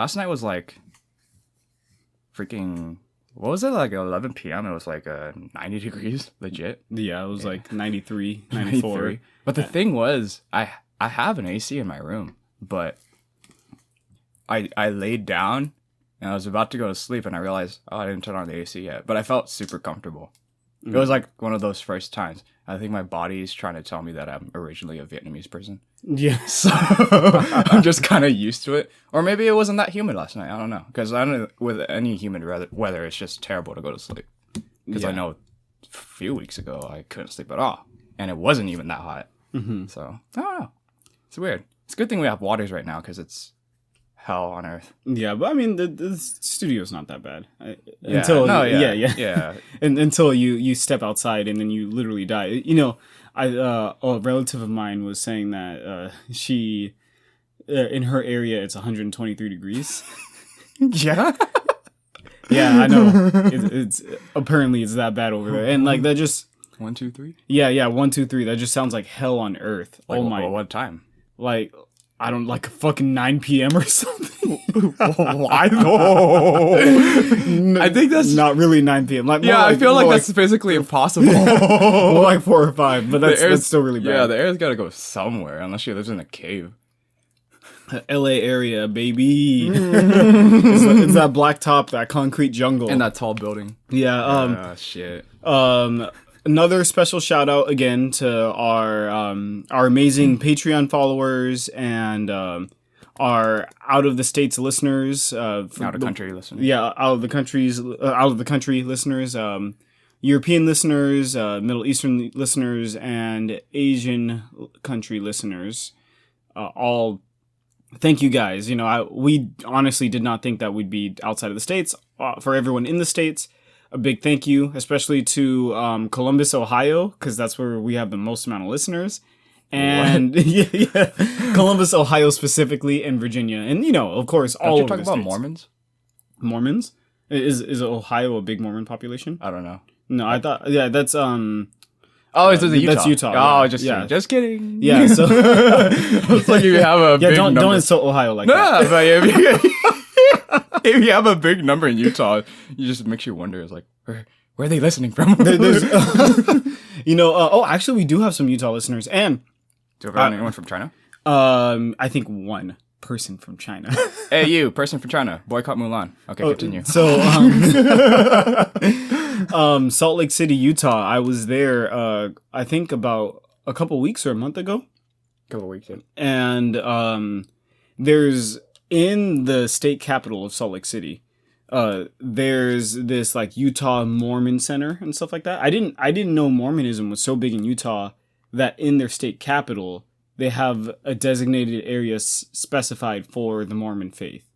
last night was like freaking. What was it, like 11 p.m.? It was like 90 degrees, legit. Yeah, it was like 93, 94. 93. But the thing was, I have an AC in my room, but I laid down and I was about to go to sleep and I realized, oh, I didn't turn on the AC yet. But I felt super comfortable. It was like one of those first times. I think my body is trying to tell me that I'm originally a Vietnamese person. Yeah. So I'm just kind of used to it. Or maybe it wasn't that humid last night. I don't know. Because I don't know, with any humid weather, it's just terrible to go to sleep. Because I know a few weeks ago I couldn't sleep at all. And it wasn't even that hot. Mm-hmm. So I don't know. It's weird. It's a good thing we have waters right now because it's hell on earth. Yeah, but I mean, the studio's not that bad. Yeah. Yeah. And until you step outside and then you literally die. You know, a relative of mine was saying that she, in her area, it's 123 degrees. Yeah. Yeah, I know. It's apparently it's that bad over there, and like that just 1, 2, 3. Yeah, 1, 2, 3. That just sounds like hell on earth. Like, oh my! What time? Like I don't like fucking 9 p.m. or something. Why though? I think that's not really 9 p.m. Like I feel like that's physically impossible. More like 4 or 5, but that's still really bad. Yeah, the air's gotta go somewhere unless she lives in a cave. LA area, baby. It's that blacktop, that concrete jungle, and that tall building. Yeah. Shit. Another special shout out again to our amazing Patreon followers and our out of the states listeners. Out of country listeners. Yeah, out of the country listeners. European listeners, Middle Eastern listeners, and Asian country listeners. All. Thank you guys. You know, we honestly did not think that we'd be outside of the States. For everyone in the States, a big thank you, especially to Columbus, Ohio, because that's where we have the most amount of listeners. And yeah, Columbus, Ohio specifically, and Virginia. And, you know, of course, all over the States. Talking about Mormons? Mormons? Is Ohio a big Mormon population? I don't know. No, I thought, that's... Oh, it's Utah. That's Utah. Oh, yeah. Just kidding. Yeah, so... It's like you have a big number. Don't insult Ohio like that. No, but if you have a big number in Utah, it just makes you wonder, it's like, where are they listening from? You know, actually, we do have some Utah listeners, and... Do we have anyone from China? I think one person from China. Hey, you, person from China, boycott Mulan. Okay, continue. So, Salt Lake City, Utah. I was there, I think about a couple weeks or a month ago. Couple weeks, yeah. And there's in the state capital of Salt Lake City. There's this like Utah Mormon Center and stuff like that. I didn't know Mormonism was so big in Utah that in their state capital they have a designated area specified for the Mormon faith.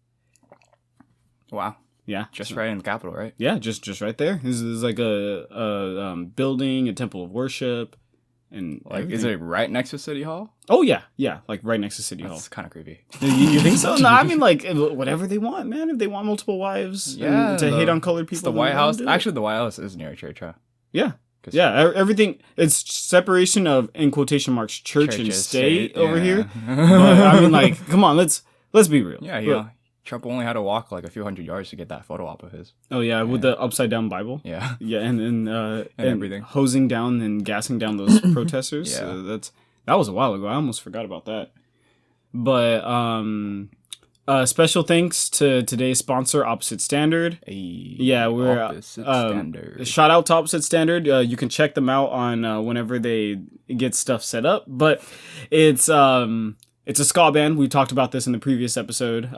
Wow. Yeah. Just right in the capital, right? Yeah, just right there. This is like a building, a temple of worship, and like everything. Is it right next to City Hall? Oh yeah, like right next to City Hall. That's kind of creepy. You think so? No, I mean like whatever they want, man. If they want multiple wives, to hate on colored people, it's the White House. Actually, the White House is near a church, huh? Yeah. Yeah, everything. It's separation of, in quotation marks, church and state over here. But, I mean, like, come on, let's be real. Yeah, Trump only had to walk like a few hundred yards to get that photo op of his. Oh yeah, with the upside down Bible. Yeah, yeah, and everything, hosing down and gassing down those protesters. Yeah, that was a while ago. I almost forgot about that. But special thanks to today's sponsor, Opposite Standard. Yeah, we're Opposite Standard. Shout out to Opposite Standard. You can check them out on whenever they get stuff set up. But it's a ska band. We talked about this in the previous episode.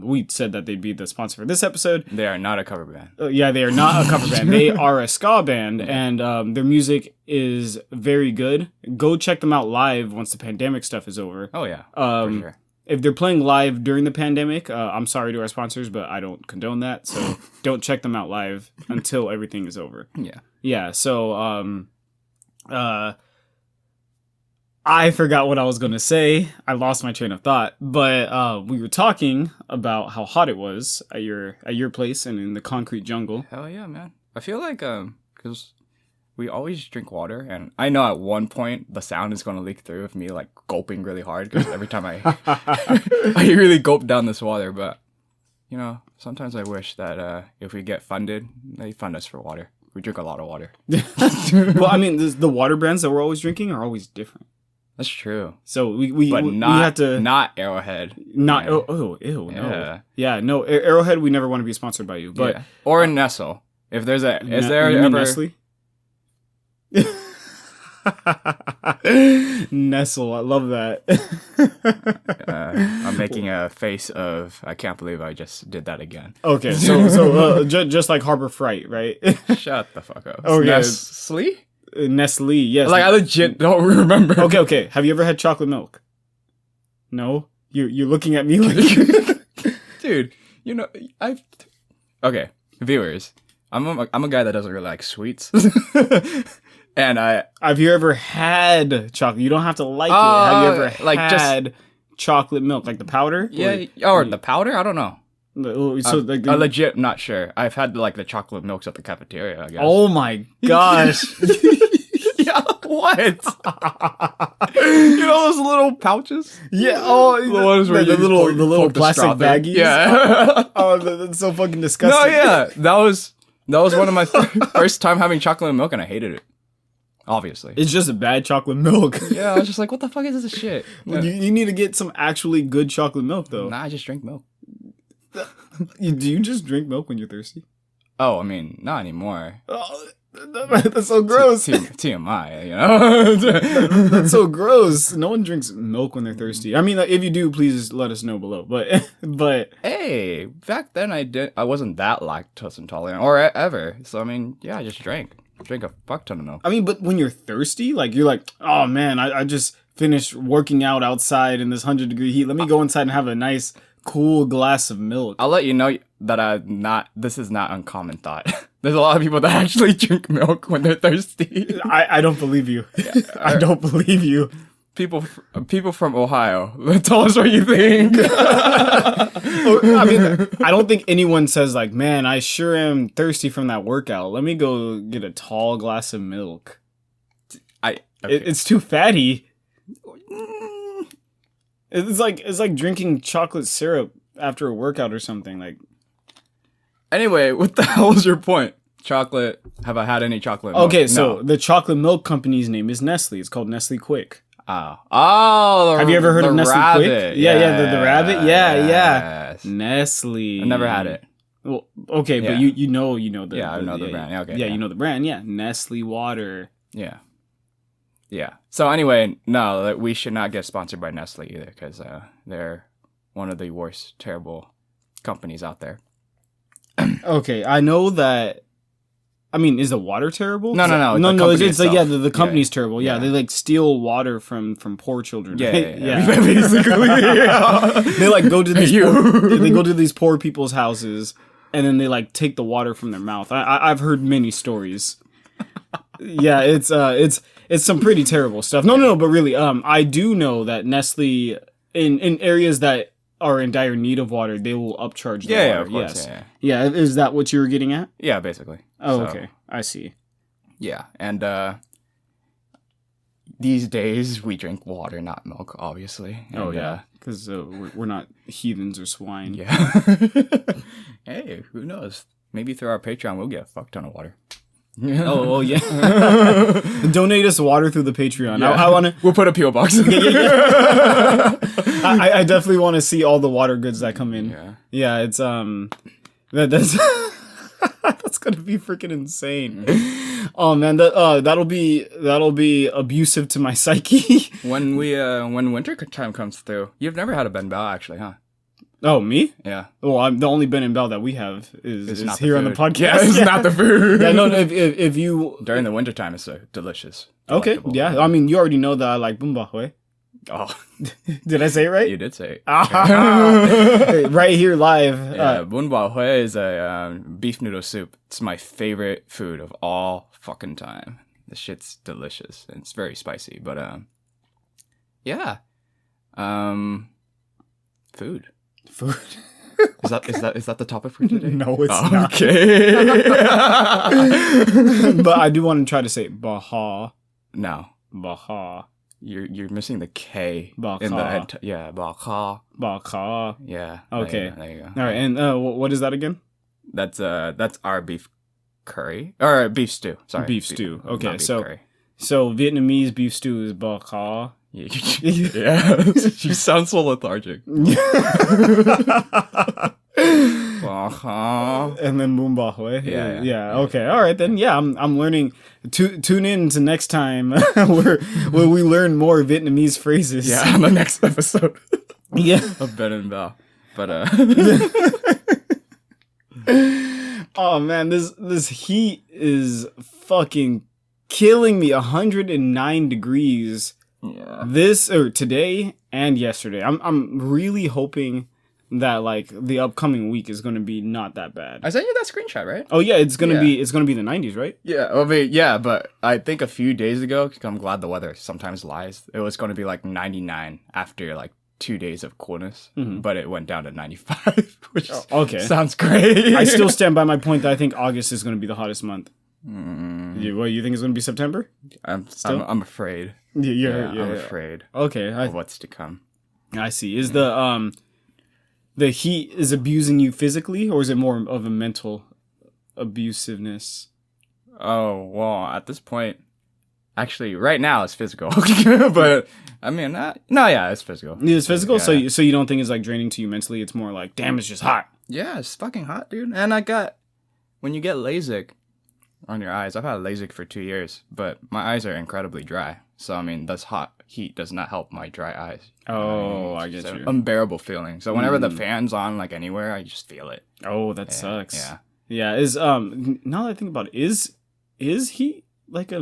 We said that they'd be the sponsor for this episode. They are not a cover band. Yeah, they are not a cover band. They are a ska band, and their music is very good. Go check them out live once the pandemic stuff is over. Oh yeah, for sure. If they're playing live during the pandemic, I'm sorry to our sponsors, but I don't condone that. So don't check them out live until everything is over. Yeah. Yeah. So, I forgot what I was going to say. I lost my train of thought, but we were talking about how hot it was at your place and in the concrete jungle. Hell yeah, man. I feel like, because we always drink water, and I know at one point the sound is going to leak through of me like gulping really hard because every time I really gulp down this water, but you know, sometimes I wish that if we get funded, they fund us for water. We drink a lot of water. Well, I mean, the water brands that we're always drinking are always different. That's true. So we But we not have to not Arrowhead. not Yeah. ew, no. Yeah. Yeah, no, Arrowhead, we never want to be sponsored by you. But Yeah. Or Nestle. If there's a is there you mean ever Nestle? Nestle, I love that. I'm making a face of I can't believe I just did that again. Okay, just like Harbor Freight, right? Shut the fuck up. Oh, yeah. Nestle? Nestle, yes. Like I legit don't remember. Okay. Have you ever had chocolate milk? No? You're looking at me like Dude, you know I've okay, viewers. I'm a guy that doesn't really like sweets. And have you ever had chocolate? You don't have to like it. Have you ever like had chocolate milk, like the powder? yeah, or the powder? I don't know. So like I legit not sure. I've had like the chocolate milks at the cafeteria, I guess. oh my gosh. Yeah, what? You know those little pouches? Yeah. Oh, The ones where the you little poke the plastic straw through. baggies. Yeah. Oh, that's so fucking disgusting. No, yeah. That was one of my first time having chocolate milk, and I hated it. Obviously. It's just a bad chocolate milk. Yeah, I was just like, what the fuck is this shit? Yeah. You need to get some actually good chocolate milk, though. Nah, I just drink milk. Do you just drink milk when you're thirsty? Oh, I mean, not anymore. Oh, that's so gross. TMI, you know? That's so gross. No one drinks milk when they're thirsty. I mean, like, if you do, please let us know below. But Hey, back then I wasn't that lactose intolerant or ever. So I mean, yeah, I just drank a fuck ton of milk. I mean, but when you're thirsty, like you're like, oh man, I just finished working out outside in this 100-degree heat. Let me go inside and have a nice cool glass of milk. I'll let you know that this is not uncommon thought. There's a lot of people that actually drink milk when they're thirsty. I don't believe you. I don't believe you. People from Ohio, tell us what you think. I mean, I don't think anyone says like, man, I sure am thirsty from that workout. Let me go get a tall glass of milk. Okay. It's too fatty. It's like drinking chocolate syrup after a workout or something. Like, Anyway, what the hell was your point? Chocolate. Have I had any chocolate milk? okay, so No. the chocolate milk company's name is Nestle. It's called Nestle Quick. Oh, Have you ever heard the of Nestle rabbit. Quick? Yeah, the rabbit. Yeah. Yes. Nestle. I've never had it. Well, okay, Yeah. but you know the Yeah, I know the brand. Yeah, okay, yeah, yeah. you know the brand. Yeah, Nestle water. Yeah. Yeah. So anyway, no, like, we should not get sponsored by Nestle either because they're one of the worst, terrible companies out there. Okay, I know that. I mean, is the water terrible? No. No. The company It's like, yeah, itself. the company's terrible. Yeah, Yeah. they like steal water from poor children. Yeah, right? yeah. Basically, yeah. They like go to these You. they go to these poor people's houses and then they like take the water from their mouth. I've heard many stories. Yeah, it's some pretty terrible stuff. No, but really, I do know that Nestle in areas that are in dire need of water, they will upcharge the Yeah, water. of course. Yes. Yeah. Yeah, is that what you were getting at? Yeah, basically. Oh, So, okay. I see. Yeah, and these days we drink water, not milk, obviously. And, Oh yeah, because we're not heathens or swine. Yeah. Hey, who knows? Maybe through our Patreon we'll get a fuck ton of water. Oh yeah. Donate us water through the Patreon. Yeah. I want to. We'll put a PO box. I definitely want to see all the water goods that come in. Yeah. Yeah, it's that's that's gonna be freaking insane. Oh man, that'll be abusive to my psyche. When winter time comes through, you've never had a Ben Bao actually, huh? Oh, me? Yeah. Well, I'm the only Ben and Bell that we have is not the here on the food. podcast. Yeah, it's not the food. Yeah, no. If you During the wintertime, it's delicious. okay, Delectable. yeah. I mean, you already know that I like Bumbahoe. Oh, Did I say it right? you did say it. Right here live. Yeah, Bun Bao Hui is a beef noodle soup. It's my favorite food of all fucking time. The shit's delicious and it's very spicy. But yeah, food. Food. Is that the topic for today? No, it's Oh, not. okay. But I do want to try to say Baha. No. Baha. You're missing the K in Baka. the yeah, baka. Baka. Yeah. Okay. There you go. All right, and what is that again? That's our beef curry or beef stew. Sorry, Beef stew. Okay, not beef so curry. so Vietnamese beef stew is baka. Yeah, you sound so lethargic. And then Mumbai. Yeah. Okay. All right then. Yeah, I'm learning. Tune in to next time where we learn more Vietnamese phrases. Yeah, on the next episode Yeah. of Ben and Bell. But Oh man, this heat is fucking killing me. 109 degrees. yeah. Today and yesterday. I'm really hoping that like the upcoming week is gonna be not that bad. I sent you that screenshot, right? Oh yeah, it's gonna Yeah. be the 90s, right? Yeah, I mean, yeah, but I think a few days ago, 'cause I'm glad the weather sometimes lies, it was going to be like 99 after like 2 days of coolness, but it went down to 95, which Okay. sounds great. I still stand by my point that I think August is gonna be the hottest month. What you think is gonna be September? I'm afraid. Yeah, I'm afraid Okay, of what's to come. I see. Is the heat is abusing you physically, or is it more of a mental abusiveness? Oh, well, at this point, actually, right now it's physical. But, I mean, yeah, it's physical. It's physical, Yeah. so you don't think it's like draining to you mentally. It's more like, damn, it's just hot. Yeah, it's fucking hot, dude. And when you get LASIK on your eyes, I've had LASIK for 2 years, but my eyes are incredibly dry. So, I mean, this hot heat does not help my dry eyes. Oh, I It's get an you. unbearable feeling. So, whenever the fan's on, like anywhere, I just feel it. Oh, that sucks. Yeah. Yeah. Is now that I think about it, is heat like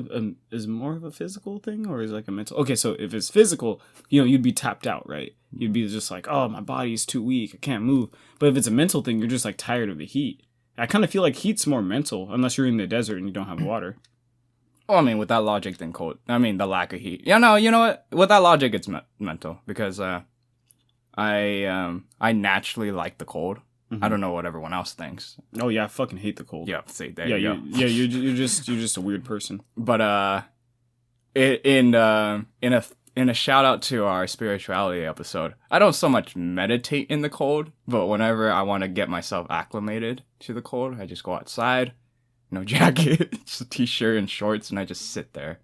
is more of a physical thing, or is it like a mental? Okay, so if it's physical, you'd be tapped out, right? You'd be just like, oh, my body's too weak, I can't move. But if it's a mental thing, you're just like tired of the heat. I kind of feel like heat's more mental, unless you're in the desert and you don't have water. Well, I mean, with that logic, then cold. I mean, the lack of heat. Yeah, no, you know what? With that logic, it's mental because I naturally like the cold. I don't know what everyone else thinks. Oh yeah, I fucking hate the cold. Yeah, see, there Yeah, you go. you're just a weird person. But in a shout out to our spirituality episode, I don't so much meditate in the cold, but whenever I want to get myself acclimated to the cold, I just go outside, no jacket, just a t-shirt and shorts, and I just sit there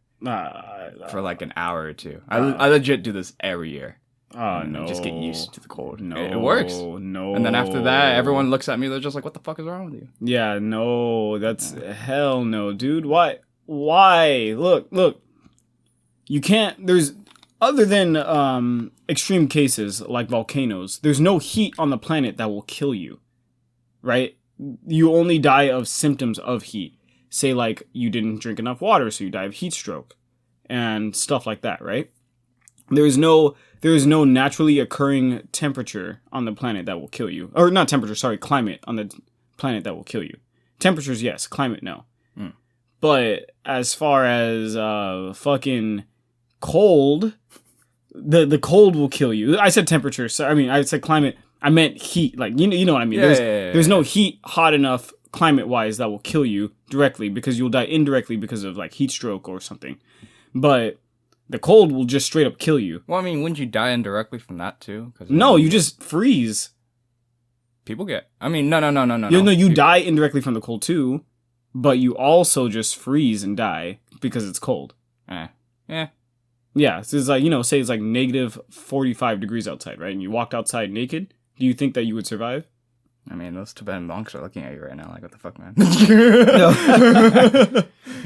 for like an hour or two. I legit do this every year. No. Just get used to the cold. No, It works. No. And then after that, everyone looks at me. They're just like, "What the fuck is wrong with you?" Yeah, no, that's hell no, dude. Why? Look. You can't. There's other than extreme cases like volcanoes. There's no heat on the planet that will kill you, right? You only die of symptoms of heat. Say like you didn't drink enough water, so you die of heat stroke, and stuff like that, right? There is no naturally occurring temperature on the planet that will kill you. Or not temperature, sorry, climate on the planet that will kill you. Temperatures, yes. Climate, no. But as far as fucking cold, the cold will kill you. I said temperature. So I mean, I said climate. I meant heat. Like you know what I mean. There's no heat hot enough climate wise that will kill you directly, because you'll die indirectly because of like heat stroke or something. But the cold will just straight up kill you. Well, I mean, wouldn't you die indirectly from that too? 'Cause No, you just freeze. people get. I mean, no. You die indirectly from the cold too, but you also just freeze and die because it's cold. Yeah. Yeah, so it's like, say it's like negative 45 degrees outside, right? And you walked outside naked. Do you think that you would survive? I mean, those Tibetan monks are looking at you right now, like, what the fuck, man?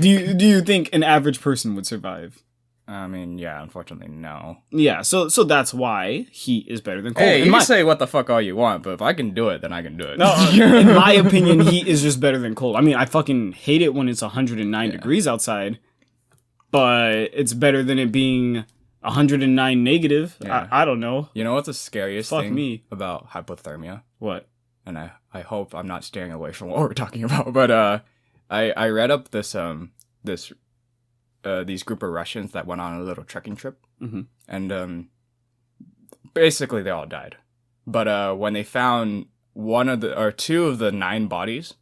Do you think an average person would survive? I mean, yeah, unfortunately, no. Yeah, so that's why heat is better than cold. Hey, you can say what the fuck all you want, but if I can do it, then I can do it. No, in my opinion, heat is just better than cold. I mean, I fucking hate it when it's 109 degrees outside, but it's better than it being 109 negative. Yeah. I don't know. You know what's the scariest Fuck thing me. about hypothermia? What? And I hope I'm not steering away from what we're talking about, but I read up these group of Russians that went on a little trekking trip, and basically they all died. But when they found two of the 9 bodies,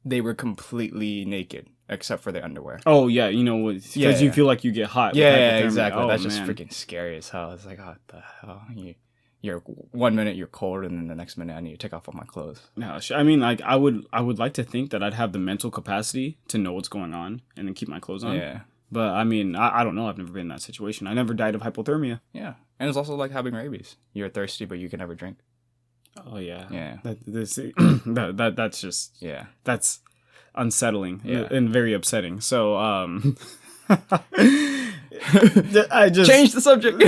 they were completely naked, except for the underwear. Oh yeah, because you feel like you get hot. with Yeah, hypothermia. exactly. Oh, That's just man. freaking scary as hell. It's like, oh, what the hell? You're 1 minute you're cold, and then the next minute I need to take off all my clothes. No, I mean, like I would like to think that I'd have the mental capacity to know what's going on and then keep my clothes on. Yeah, But I mean, I don't know. I've never been in that situation. I never died of hypothermia. yeah. And it's also like having rabies. You're thirsty, but you can never drink. Oh yeah, Yeah, that's just yeah. that's unsettling Yeah. and very upsetting. So I just Change the subject.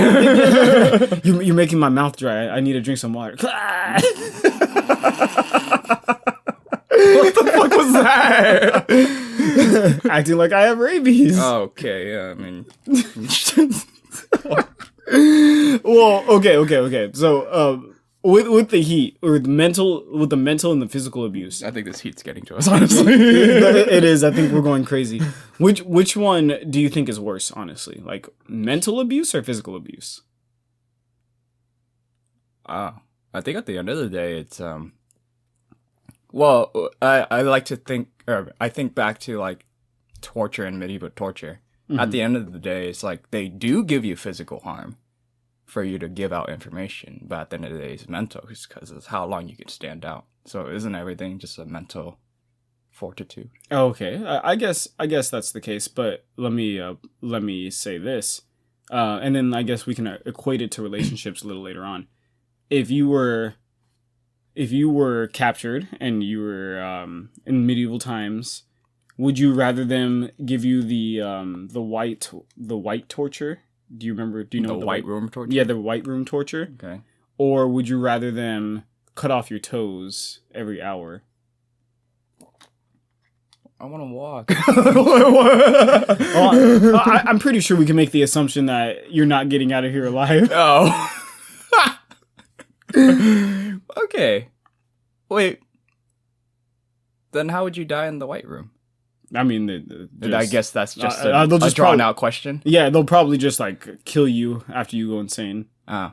you're making my mouth dry. I need to drink some water. What the fuck was that? Acting like I have rabies. Okay, yeah. I mean, Well, okay. So, with the heat or the mental and the physical abuse, I think this heat's getting to us. Honestly, it is. I think we're going crazy. Which one do you think is worse? Honestly, like mental abuse or physical abuse? I think at the end of the day, it's Well, I like to think, or I think back to like torture and medieval torture. Mm-hmm. At the end of the day, it's like they do give you physical harm for you to give out information, but at the end of the day, it's mental because it's how long you can stand out. So isn't everything just a mental fortitude? Okay, I guess that's the case. But let me say this, and then I guess we can equate it to relationships a little later on. If you were captured and you were in medieval times, would you rather them give you the white torture? Do you remember? Do you know the white room torture? Yeah, the white room torture. Okay. Or would you rather them cut off your toes every hour? I want to walk. Well, I'm pretty sure we can make the assumption that you're not getting out of here alive. Oh. Okay. Wait. Then how would you die in the white room? I mean, I guess that's just they'll a just drawn out question. Yeah, they'll probably just like kill you after you go insane. Oh.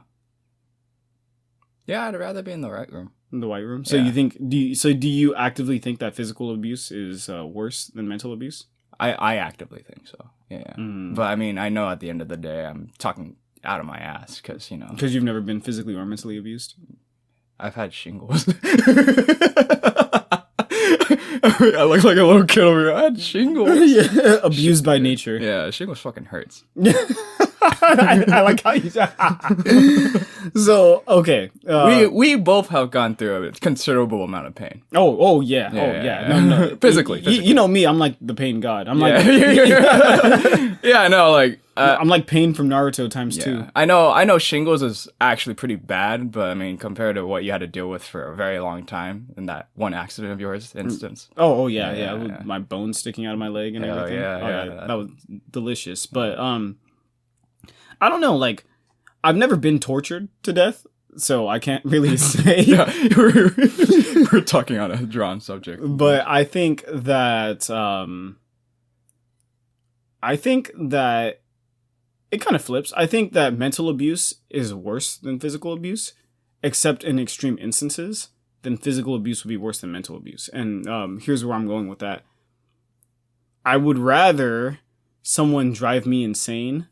Yeah, I'd rather be in the right room. In the white room. So Yeah. do you actively think that physical abuse is worse than mental abuse? I actively think so. Yeah. Mm. But I mean, I know at the end of the day, I'm talking out of my ass because, Because you've never been physically or mentally abused? I've had shingles. I look like a little kid over here. I had shingles. Yeah, abused by nature. Yeah, shingles fucking hurts. I like how you. So okay, We both have gone through a considerable amount of pain. Oh yeah. No. Physically. You know me. I'm like the pain god. I'm like Yeah, I know. Like I'm like pain from Naruto times two. yeah. I know shingles is actually pretty bad, but I mean compared to what you had to deal with for a very long time in that one accident of yours instance. Oh yeah. Yeah. With my bones sticking out of my leg and Hell everything. yeah. That was delicious. But I don't know. Like I've never been tortured to death, so I can't really say. Yeah, we're talking on a drawn subject. But I think that it kind of flips. I think that mental abuse is worse than physical abuse, except in extreme instances. Then physical abuse would be worse than mental abuse. And here's where I'm going with that. I would rather someone drive me insane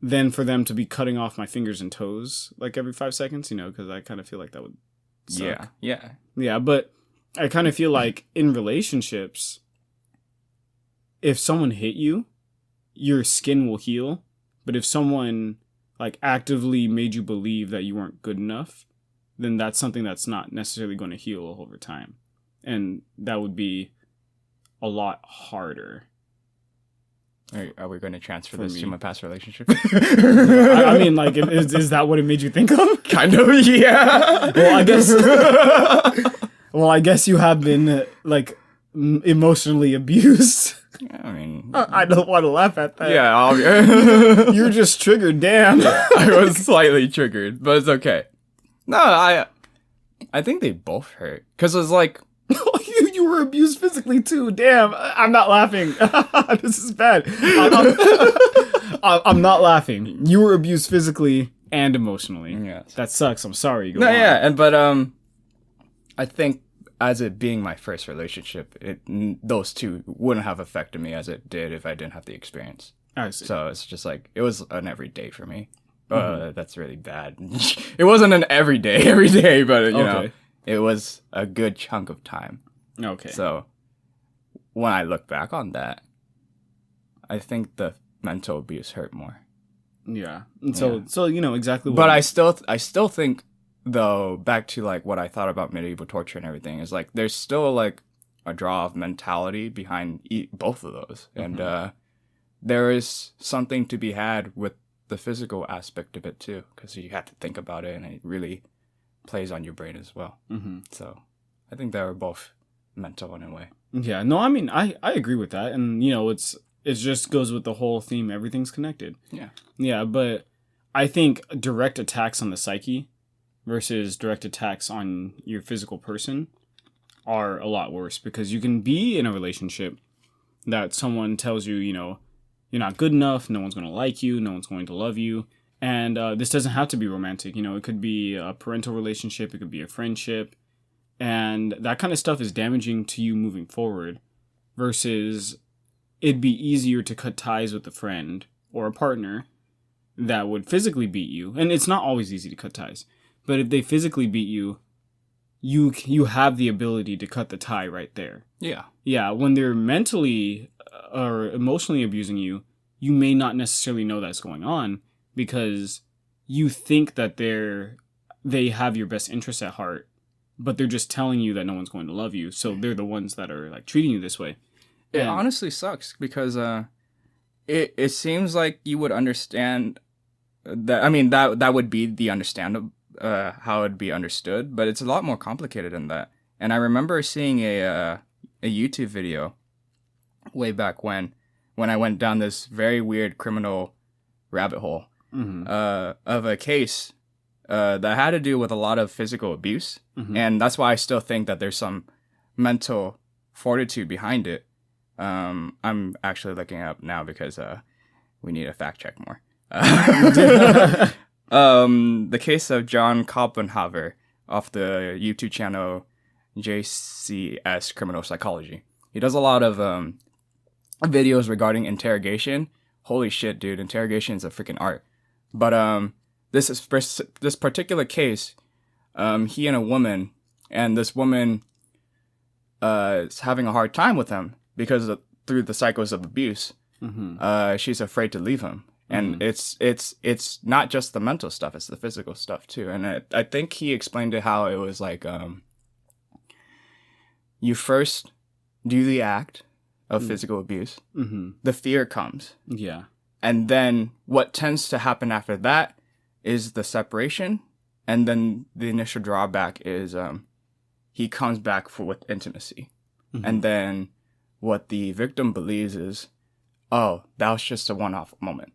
than for them to be cutting off my fingers and toes like every 5 seconds, because I kind of feel like that would suck. Yeah. But I kind of feel like in relationships, if someone hit you, your skin will heal. But if someone like actively made you believe that you weren't good enough, then that's something that's not necessarily going to heal over time. And that would be a lot harder. Are we going to transfer this me. to my past relationship? I mean, like, is that what it made you think of? Kind of, yeah. Well, I guess you have been emotionally abused. I mean, I don't want to laugh at that. yeah, You're just triggered. Damn. I was slightly triggered, but it's okay. No, I think they both hurt because it's like you were abused physically too. Damn, I'm not laughing. This is bad. I'm not laughing. You were abused physically and emotionally. Yes. That sucks. I'm sorry. Go No, on. yeah, but I think as it being my first relationship, those two wouldn't have affected me as it did if I didn't have the experience. I see. So it's just like, it was an everyday for me. That's really bad. It wasn't an every day, but you know, it was a good chunk of time. Okay. So when I look back on that, I think the mental abuse hurt more. Yeah. And so you know exactly what. But I still think, though, back to like what I thought about medieval torture and everything, is like there's still like a draw of mentality behind both of those, and there is something to be had with the physical aspect of it too, because you have to think about it, and it really plays on your brain as well. Mm-hmm. So I think they were both mental in a way. Yeah, no, I mean, I agree with that, and you know, it just goes with the whole theme. Everything's connected. Yeah, but I think direct attacks on the psyche versus direct attacks on your physical person are a lot worse, because you can be in a relationship that someone tells you, you know, you're not good enough, no one's going to like you, no one's going to love you. And this doesn't have to be romantic. You know, it could be a parental relationship, it could be a friendship. And that kind of stuff is damaging to you moving forward, versus it'd be easier to cut ties with a friend or a partner that would physically beat you. And it's not always easy to cut ties, but if they physically beat you, you have the ability to cut the tie right there. Yeah, when they're mentally or emotionally abusing you, you may not necessarily know that's going on, because you think that they have your best interests at heart, but they're just telling you that no one's going to love you, so they're the ones that are like treating you this way. It honestly sucks, because it seems like you would understand that. I mean, that would be the understandable how it'd be understood, but it's a lot more complicated than that. And I remember seeing a YouTube video way back when I went down this very weird criminal rabbit hole of a case that had to do with a lot of physical abuse. And that's why I still think that there's some mental fortitude behind it. I'm actually looking it up now, because we need to fact check more. The case of John Koppenhaver off the YouTube channel JCS Criminal Psychology. He does a lot of videos regarding interrogation. Holy shit, dude! Interrogation is a freaking art. But this particular case, he and a woman, and this woman is having a hard time with him because through the cycles of abuse. She's afraid to leave him. And it's not just the mental stuff, it's the physical stuff too. And I think he explained it how it was like, you first do the act of physical abuse, the fear comes. Yeah. And then what tends to happen after that is the separation. And then the initial drawback is he comes back with intimacy. And then what the victim believes is, oh, that was just a one-off moment.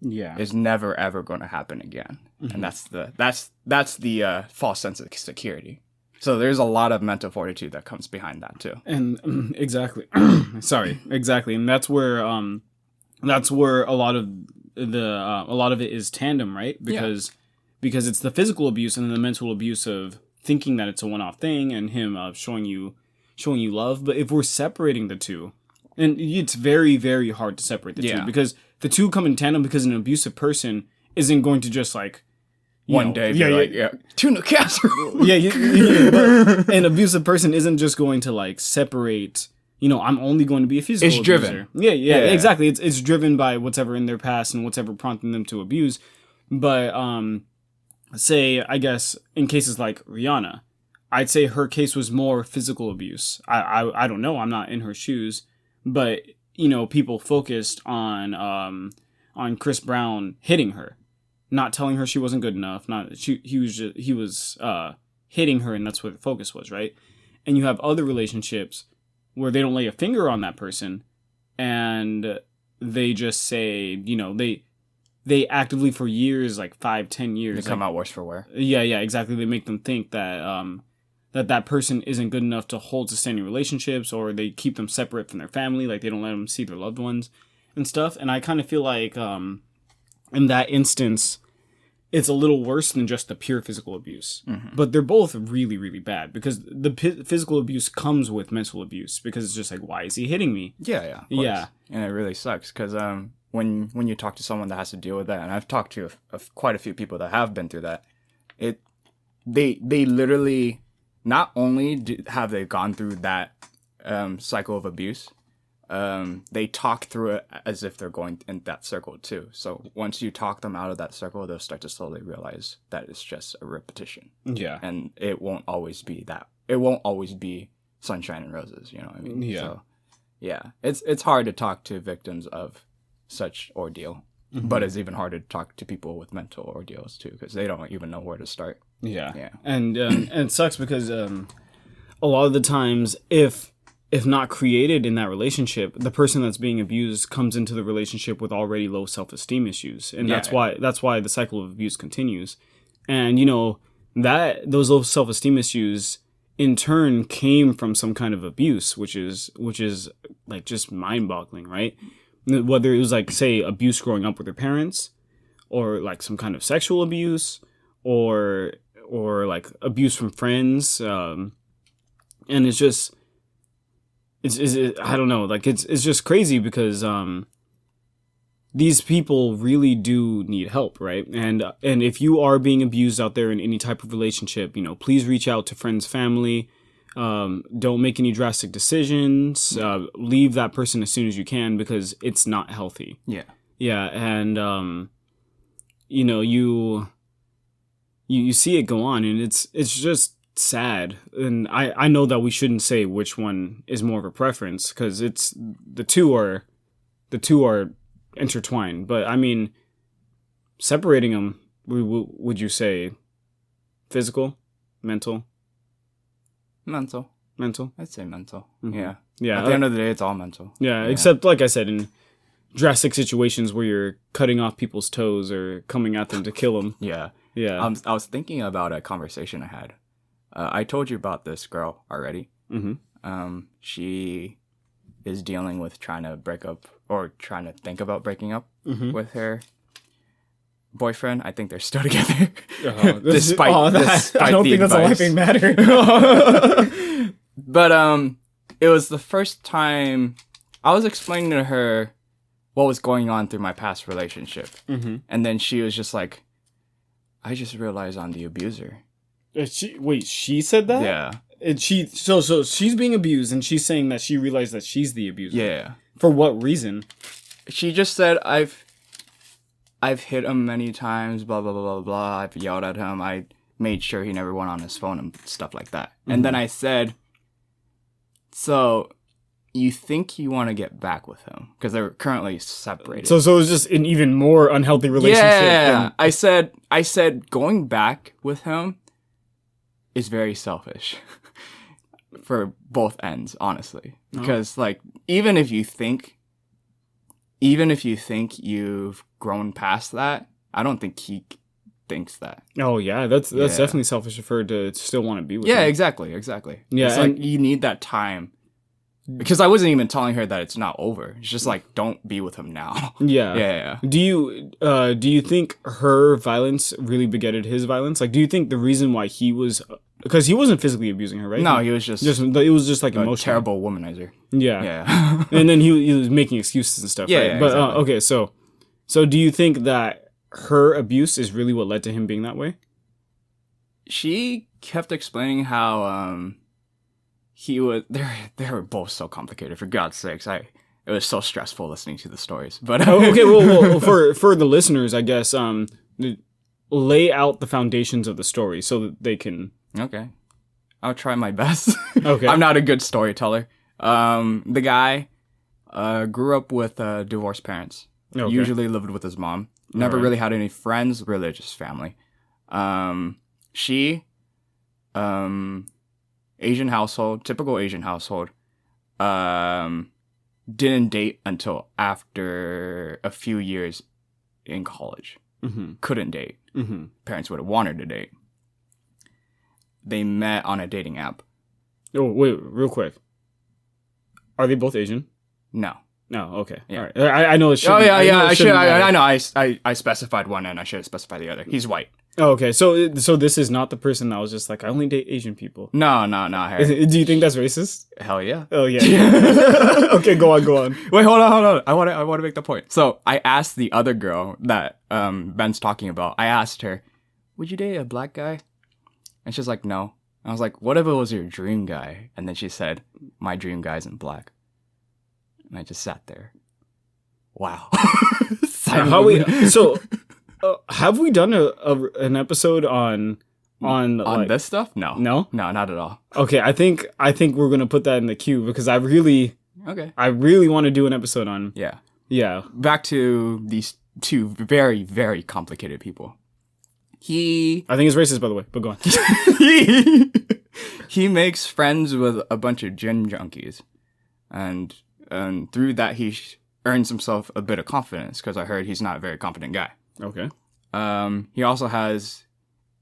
Yeah, is never ever going to happen again, and that's the false sense of security. So there's a lot of mental fortitude that comes behind that too. And exactly, exactly, and that's where a lot of it is tandem, right? Because it's the physical abuse and the mental abuse of thinking that it's a one-off thing, and him showing you love. But if we're separating the two, and it's very, very hard to separate the two, because the two come in tandem, because an abusive person isn't going to just like one day be like tuna casserole. But an abusive person isn't just going to like separate, you know, I'm only going to be a physical abuser. Driven. Yeah, exactly. It's driven by whatever in their past and whatever prompting them to abuse. But say, I guess, in cases like Rihanna, I'd say her case was more physical abuse. I don't know, I'm not in her shoes, but you know, people focused on Chris Brown hitting her, not telling her she wasn't good enough. He was hitting her, and that's what the focus was, right? And you have other relationships where they don't lay a finger on that person, and they just say, you know, they actively for years, like 5-10 years, they come out worse for wear. Yeah, exactly. They make them think that that person isn't good enough to hold sustaining relationships, or they keep them separate from their family, like they don't let them see their loved ones and stuff. And I kind of feel like in that instance, it's a little worse than just the pure physical abuse. But they're both really, really bad because the physical abuse comes with mental abuse because it's just like, why is he hitting me? Yeah. Yeah. And it really sucks because when you talk to someone that has to deal with that, and I've talked to quite a few people that have been through that, they literally not only have they gone through that cycle of abuse, they talk through it as if they're going in that circle too. So once you talk them out of that circle, they'll start to slowly realize that it's just a repetition. Yeah. And it won't always be that. It won't always be sunshine and roses, you know what I mean? Yeah. So, yeah. It's hard to talk to victims of such ordeal. But it's even harder to talk to people with mental ordeals too, because they don't even know where to start. Yeah. And it sucks because a lot of the times, if not created in that relationship, the person that's being abused comes into the relationship with already low self-esteem issues, and that's why the cycle of abuse continues. And that those low self-esteem issues in turn came from some kind of abuse, which is like just mind-boggling, right? Whether it was like, say, abuse growing up with their parents, or like some kind of sexual abuse, or like abuse from friends, and it's just. I don't know, like it's just crazy because these people really do need help, right? And if you are being abused out there in any type of relationship, please reach out to friends, family. Don't make any drastic decisions. Leave that person as soon as you can because it's not healthy. Yeah, and you see it go on, and it's just sad. And I know that we shouldn't say which one is more of a preference because it's the two are intertwined, but I mean, separating them, would you say physical, mental? I'd say mental. Yeah At the end of the day, it's all mental. Yeah, except like I said, in drastic situations where you're cutting off people's toes or coming at them to kill them. Yeah. I was thinking about a conversation I had. I told you about this girl already. She is dealing with trying to break up or trying to think about breaking up with her boyfriend. I think they're still together. Despite I don't think that's a laughing matter. But it was the first time I was explaining to her what was going on through my past relationship. And then she was just like, I just realized I'm the abuser. She said that? Yeah. And so she's being abused, and she's saying that she realized that she's the abuser. Yeah. For what reason? She just said, I've hit him many times, blah, blah, blah, blah, blah. I've yelled at him. I made sure he never went on his phone and stuff like that. And then I said, so you think you want to get back with him? Because they're currently separated. So it was just an even more unhealthy relationship. Yeah. I said going back with him is very selfish for both ends, honestly. Because like even if you think you've grown past that, I don't think he thinks that. Oh yeah, that's definitely selfish of her to still want to be with him. Yeah, exactly. Yeah, it's like you need that time. Because I wasn't even telling her that it's not over. It's just like, don't be with him now. Yeah. Do you think her violence really begetted his violence? Like, do you think the reason why he was, because he wasn't physically abusing her, right? No, he was just it was just like a emotional. terrible womanizer. Yeah. And then he was making excuses and stuff. Yeah, right? yeah, But exactly. Okay, so do you think that her abuse is really what led to him being that way? She kept explaining how he was. They were both so complicated. For God's sakes, it was so stressful listening to the stories. But okay, well, for the listeners, I guess lay out the foundations of the story so that they can. Okay, I'll try my best. Okay, I'm not a good storyteller. The guy grew up with divorced parents. Okay. Usually lived with his mom. Never really had any friends. Religious family. She, Asian household, typical Asian household. Didn't date until after a few years in college. Couldn't date. Parents would have wanted to date. They met on a dating app. Oh, wait, real quick. Are they both Asian? No. No, okay. Yeah. All right. I know it should. Oh yeah, yeah. I should. matter. I know. I specified one, and I should have specified the other. He's white. Oh, okay. So this is not the person that was just like, I only date Asian people. No, Harry. Do you think that's racist? Hell yeah. Oh yeah. Okay, go on. Wait, hold on. I want to make the point. So I asked the other girl that Ben's talking about. I asked her, "Would you date a black guy?" And she's like, "No." I was like, "What if it was your dream guy?" And then she said, "My dream guy isn't black." And I just sat there. Wow. Have we done an episode on like, this stuff? No, not at all. Okay, I think we're gonna put that in the queue because I really want to do an episode on. Yeah. Back to these two very, very complicated people. I think it's racist, by the way, but go on. He makes friends with a bunch of gym junkies, and through that he earns himself a bit of confidence because I heard he's not a very confident guy. Okay. He also has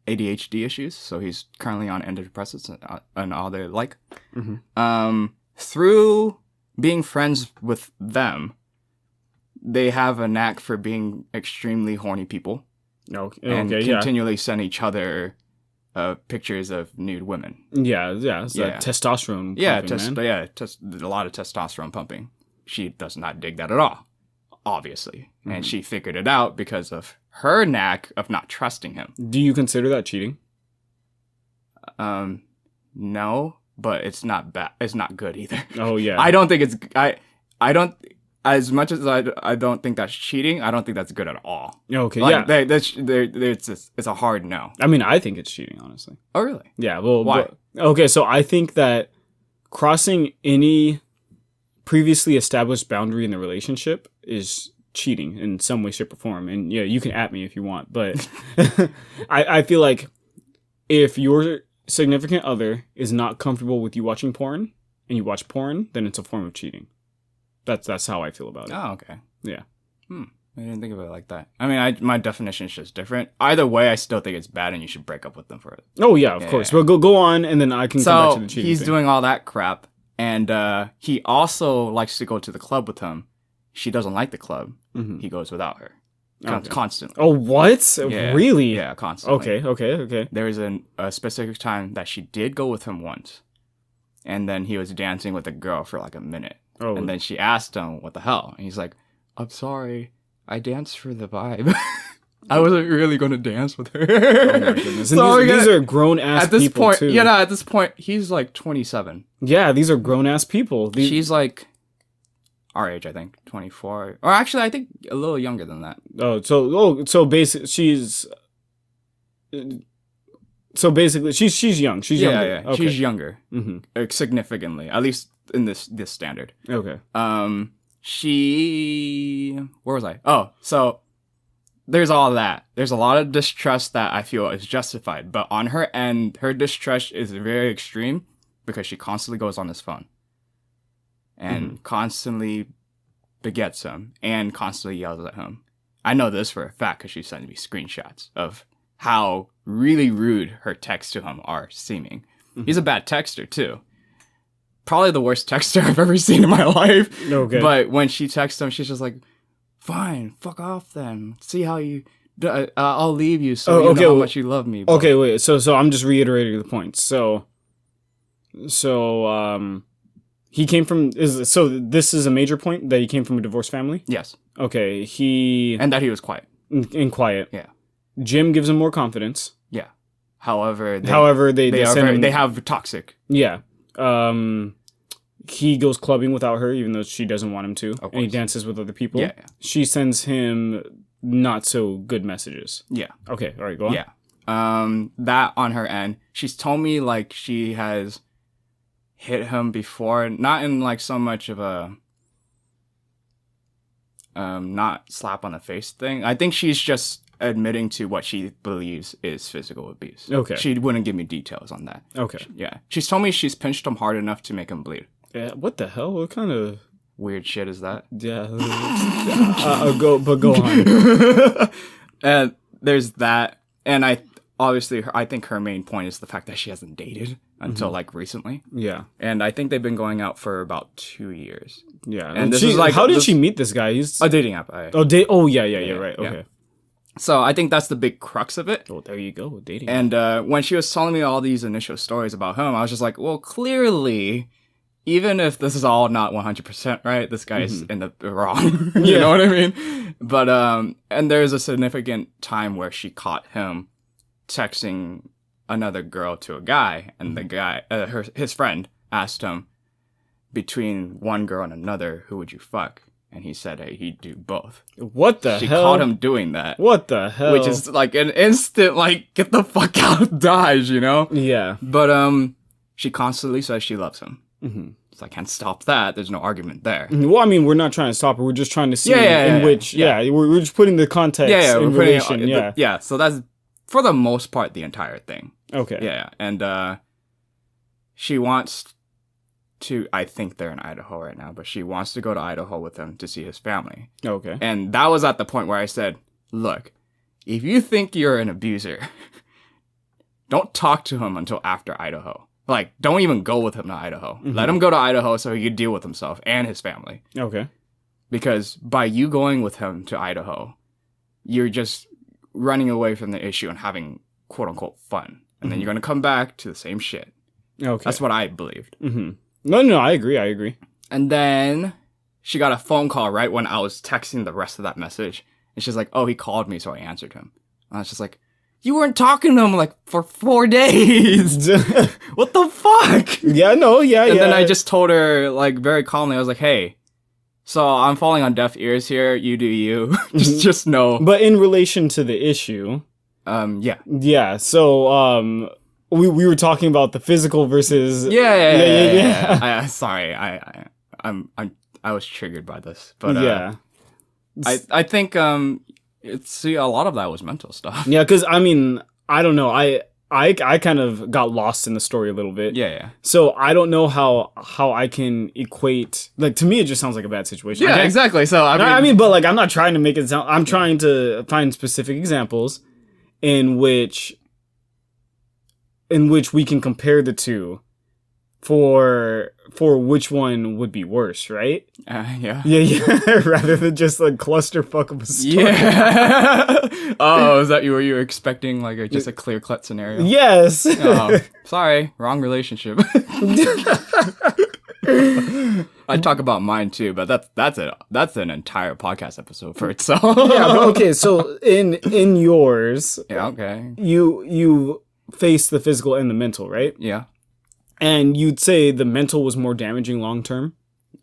ADHD issues, so he's currently on antidepressants and all the like. Mm-hmm. Through being friends with them, they have a knack for being extremely horny people. Okay. And continually send each other pictures of nude women. Yeah. It's that testosterone. A lot of testosterone pumping. She does not dig that at all, obviously. Mm-hmm. And she figured it out because of her knack of not trusting him. Do you consider that cheating? No, but it's not bad. It's not good either. Oh yeah. I don't think it's. I don't. As much as I don't think that's cheating, I don't think that's good at all. Okay, like, it's a hard no. I mean, I think it's cheating, honestly. Oh, really? Yeah, well... Why? Okay, so I think that crossing any previously established boundary in the relationship is cheating in some way, shape, or form. And yeah, you can at me if you want, but I feel like if your significant other is not comfortable with you watching porn, and you watch porn, then it's a form of cheating. That's how I feel about it. Oh, okay. Yeah. I didn't think of it like that. I mean, my definition is just different. Either way, I still think it's bad, and you should break up with them for it. Oh yeah, of course. Yeah. Well, go on, and then I can come back to the cheating. He's doing all that crap, and he also likes to go to the club with him. She doesn't like the club. Mm-hmm. He goes without her constantly. Oh, what? Yeah. Really? Yeah, constantly. Okay. There was a specific time that she did go with him once, and then he was dancing with a girl for like a minute. Oh. And then she asked him, "What the hell?" And he's like, "I'm sorry. I danced for the vibe. I wasn't really going to dance with her." Oh my goodness. So these are grown-ass people, too. Yeah, at this point, he's like 27. Yeah, these are grown-ass people. She's like our age, I think, 24. Or actually, I think a little younger than that. So basically, she's... So basically, she's young. She's younger. Yeah. Okay. She's younger. Mm-hmm. Significantly. At least in this standard. Okay. Where was I? Oh, so there's all that. There's a lot of distrust that I feel is justified, but on her end, her distrust is very extreme because she constantly goes on his phone and constantly begets him and constantly yells at him. I know this for a fact because she sent me screenshots of how really rude her texts to him are seeming. Mm-hmm. He's a bad texter too. Probably the worst texter I've ever seen in my life. Okay. But when she texts him, she's just like, "Fine, fuck off then. See how you... I'll leave you so you know how much you love me." But... Okay, wait. So I'm just reiterating the point. So he came from... So this is a major point that he came from a divorced family? Yes. Okay, And that he was quiet. And quiet. Yeah. Jim gives him more confidence. Yeah. However, they have toxic. Yeah. He goes clubbing without her, even though she doesn't want him to, and he dances with other people. Yeah. She sends him not so good messages. Yeah. Okay. All right. Go on. Yeah. That on her end, she's told me like she has hit him before, not in like so much of a not slap on the face thing. I think she's just admitting to what she believes is physical abuse. Okay. She wouldn't give me details on that. Okay. She's told me she's pinched him hard enough to make him bleed. Yeah. What the hell? What kind of weird shit is that? Yeah. Go on. And there's that, and I think her main point is the fact that she hasn't dated until like recently. Yeah. And I think they've been going out for about 2 years. Yeah. And this is like how did she meet this guy? He's a dating app. yeah, right. yeah. Okay. So I think that's the big crux of it. Oh, there you go, dating. And when she was telling me all these initial stories about him, I was just like, well, clearly, even if this is all not 100% right, this guy's in the wrong. You know what I mean? But, and there's a significant time where she caught him texting another girl to a guy, and the guy, his friend, asked him, between one girl and another, who would you fuck? And he said, hey, he'd do both. What the hell? She caught him doing that. What the hell? Which is like an instant, like, get the fuck out, dies, you know? Yeah. But, she constantly says she loves him. Mm-hmm. So I can't stop that. There's no argument there. Well, I mean, we're not trying to stop her. We're just trying to see which, yeah. we're just putting the context in relation. Yeah, so that's, for the most part, the entire thing. Okay. Yeah, and she wants to, I think they're in Idaho right now, but she wants to go to Idaho with him to see his family. Okay. And that was at the point where I said, look, if you think you're an abuser, don't talk to him until after Idaho. Like, don't even go with him to Idaho. Mm-hmm. Let him go to Idaho so he could deal with himself and his family. Okay. Because by you going with him to Idaho, you're just running away from the issue and having quote unquote fun. And then you're going to come back to the same shit. Okay. That's what I believed. Mm-hmm. No, I agree. And then she got a phone call right when I was texting the rest of that message. And she's like, oh, he called me, so I answered him. And I was just like, you weren't talking to him like for 4 days. What the fuck? Yeah, no, yeah. And then I just told her like very calmly, I was like, hey, so I'm falling on deaf ears here. You do you. just know. But in relation to the issue. Yeah. Yeah, so, we were talking about the physical versus... Yeah. Sorry, I was triggered by this. But yeah. I think, see, a lot of that was mental stuff. Yeah, because, I mean, I don't know. I kind of got lost in the story a little bit. Yeah. So I don't know how I can equate... Like, to me, it just sounds like a bad situation. Yeah, exactly. So, I mean, but, like, I'm not trying to make it sound... I'm trying to find specific examples in which we can compare the two for which one would be worse, right? Yeah. Yeah. Rather than just a clusterfuck of a story. Yeah. Oh, is that were you expecting like just a clear-cut scenario? Yes. Oh, sorry, wrong relationship. I talk about mine too, but that's an entire podcast episode for itself. Yeah. But okay. So in yours, yeah. Okay. You face the physical and the mental, right? Yeah. And you'd say the mental was more damaging long term?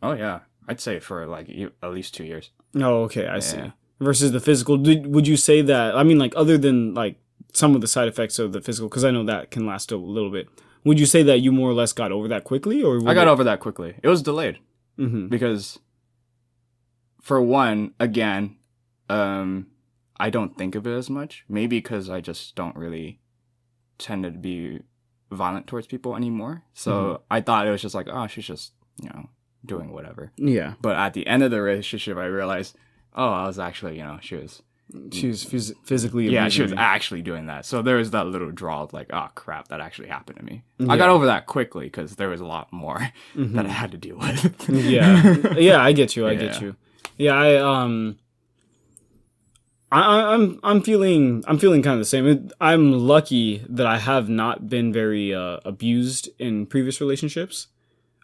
Oh, yeah. I'd say for like at least 2 years. Oh, okay. I see. Versus the physical. Would you say that, I mean, like, other than like some of the side effects of the physical, because I know that can last a little bit, would you say that you more or less got over that quickly? Or I got over that quickly. It was delayed. Mm-hmm. Because, for one, again, I don't think of it as much. Maybe because I just don't really tend to be violent towards people anymore. So I thought it was just like, oh, she's just, doing whatever. Yeah. But at the end of the relationship, I realized, oh, I was actually, she was physically yeah, she was me. actually doing that. So there was that little draw of like, oh, crap, that actually happened to me. Yeah. I got over that quickly because there was a lot more that I had to deal with. Yeah, I get you. Yeah, I'm feeling kind of the same. I'm lucky that I have not been very abused in previous relationships.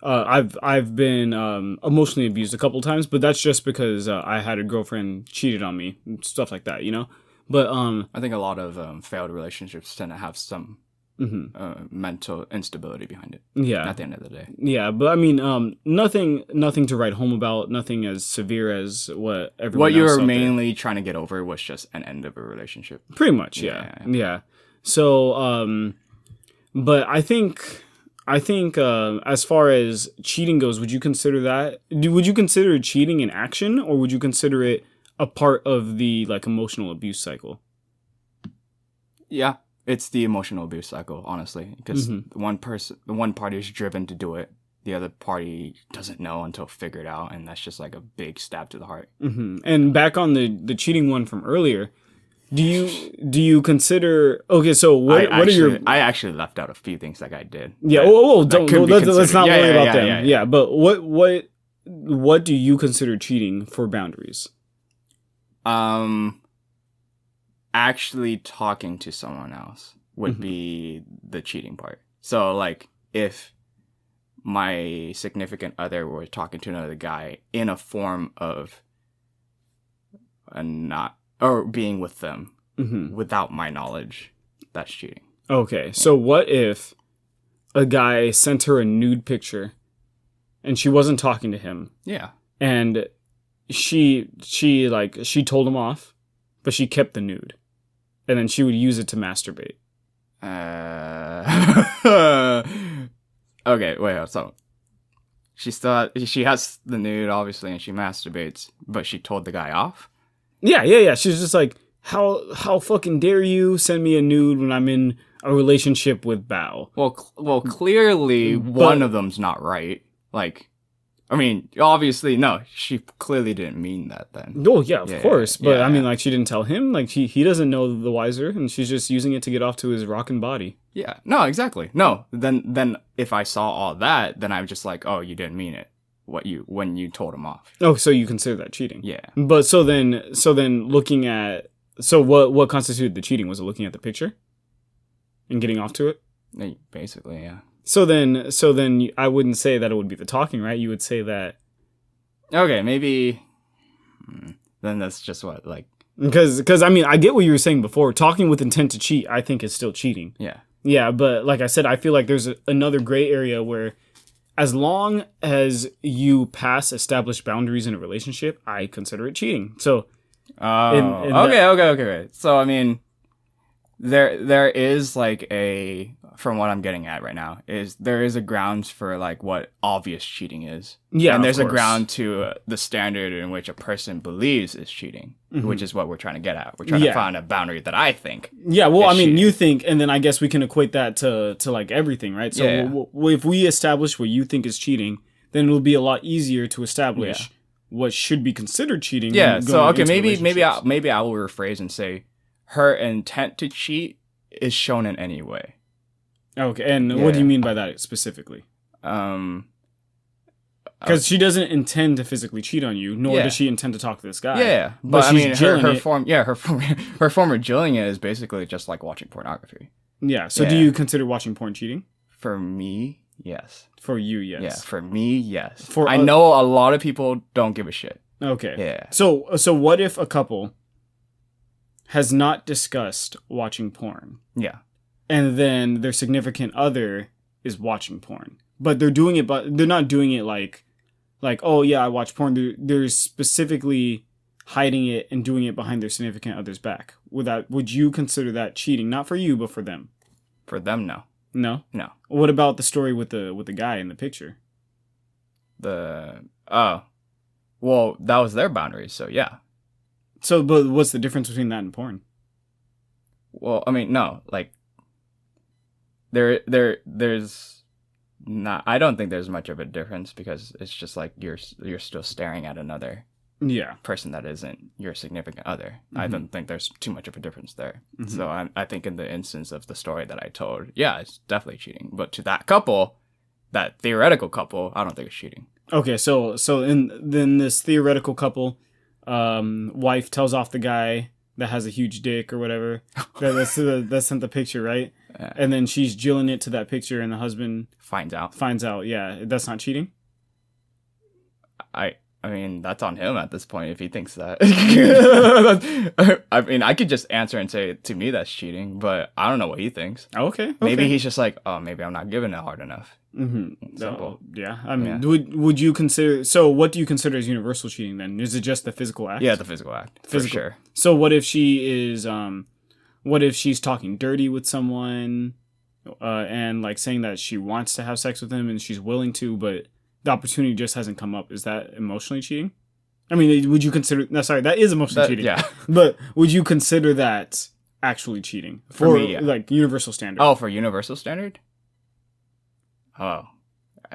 I've been emotionally abused a couple times, but that's just because I had a girlfriend cheated on me and stuff like that, But I think a lot of failed relationships tend to have some mental instability behind it. Yeah. At the end of the day. Yeah, but I mean, nothing to write home about. Nothing as severe as what everyone. What you else were out mainly trying to get over was just an end of a relationship. Pretty much, yeah. So, but I think as far as cheating goes, would you consider that? Would you consider cheating an action, or would you consider it a part of the like emotional abuse cycle? Yeah. It's the emotional abuse cycle, honestly, because the one party is driven to do it. The other party doesn't know until figured out, and that's just like a big stab to the heart. Mm-hmm. And back on the cheating one from earlier, Do you consider? Okay, so what are your? I actually left out a few things that I did. Yeah. Let's not worry about them. Yeah, but what do you consider cheating for boundaries? Actually talking to someone else would be the cheating part. So like if my significant other were talking to another guy in a form of being with them without my knowledge, that's cheating. Okay, so what if a guy sent her a nude picture and she wasn't talking to him? Yeah. And she told him off, but she kept the nude. And then she would use it to masturbate. Okay, wait, so she has the nude, obviously, and she masturbates, but she told the guy off? Yeah. She's just like, how fucking dare you send me a nude when I'm in a relationship with Bao? Well, clearly one of them's not right. Like, I mean, obviously, no, she clearly didn't mean that then. Oh, yeah, of course. But, I mean, yeah. like, she didn't tell him. Like, he doesn't know the wiser, and she's just using it to get off to his rockin' body. Yeah, no, exactly. No, then if I saw all that, then I'm just like, oh, you didn't mean it. When you told him off. Oh, so you consider that cheating? Yeah. But so then looking at, so what constituted the cheating? Was it looking at the picture and getting off to it? Basically, yeah. So then I wouldn't say that it would be the talking, right? You would say that. Okay, maybe. Then that's just what, like. Because I mean, I get what you were saying before. Talking with intent to cheat, I think, is still cheating. Yeah. Yeah, but like I said, I feel like there's another gray area where, as long as you pass established boundaries in a relationship, I consider it cheating. So. Okay. So I mean, there is like from what I'm getting at right now there is a grounds for like what obvious cheating is. Yeah, and there's of a course. ground to the standard in which a person believes is cheating, which is what we're trying to get at. We're trying to find a boundary that I think. Yeah, well, I mean, cheating. you think, and then I guess we can equate that to like everything, right? So if we establish what you think is cheating, then it'll be a lot easier to establish what should be considered cheating. Yeah. So okay, maybe I will rephrase and say her intent to cheat is shown in any way. Okay, and what do you mean by that specifically? Because she doesn't intend to physically cheat on you, nor does she intend to talk to this guy. Yeah, but I mean, her form of jilling it is basically just like watching pornography. Yeah. So do you consider watching porn cheating? For me, yes. For you, yes. Yeah, for me, yes. I know a lot of people don't give a shit. Okay. Yeah. So what if a couple has not discussed watching porn? Yeah. And then their significant other is watching porn. But they're doing it, but they're not doing it like, oh yeah, I watch porn. They're specifically hiding it and doing it behind their significant other's back. Would you consider that cheating? Not for you, but for them. For them, no. No? No. What about the story with the guy in the picture? Well, that was their boundaries, so yeah. So, but what's the difference between that and porn? Well, I mean, no, like there's not. I don't think there's much of a difference because it's just like you're still staring at another person that isn't your significant other. I don't think there's too much of a difference there. So I think in the instance of the story that I told, yeah, it's definitely cheating. But to that couple, that theoretical couple, I don't think it's cheating. Okay, so in this theoretical couple, wife tells off the guy that has a huge dick or whatever that sent the picture, right? And then she's jilling it to that picture, and the husband finds out. Yeah, that's not cheating. I mean, that's on him at this point if he thinks that. I mean, I could just answer and say, to me, that's cheating, but I don't know what he thinks. Okay. Maybe he's just like, oh, maybe I'm not giving it hard enough. Simple. Yeah. I mean, would you consider, so what do you consider as universal cheating then? Is it just the physical act? Yeah, the physical act. For sure. So what if she's talking dirty with someone and like saying that she wants to have sex with him and she's willing to, but the opportunity just hasn't come up? Is that emotionally cheating? I mean, would you consider... No, sorry, that is emotionally cheating. Yeah. But would you consider that actually cheating? For me, yeah. Like, universal standard. Oh, for universal standard? Oh.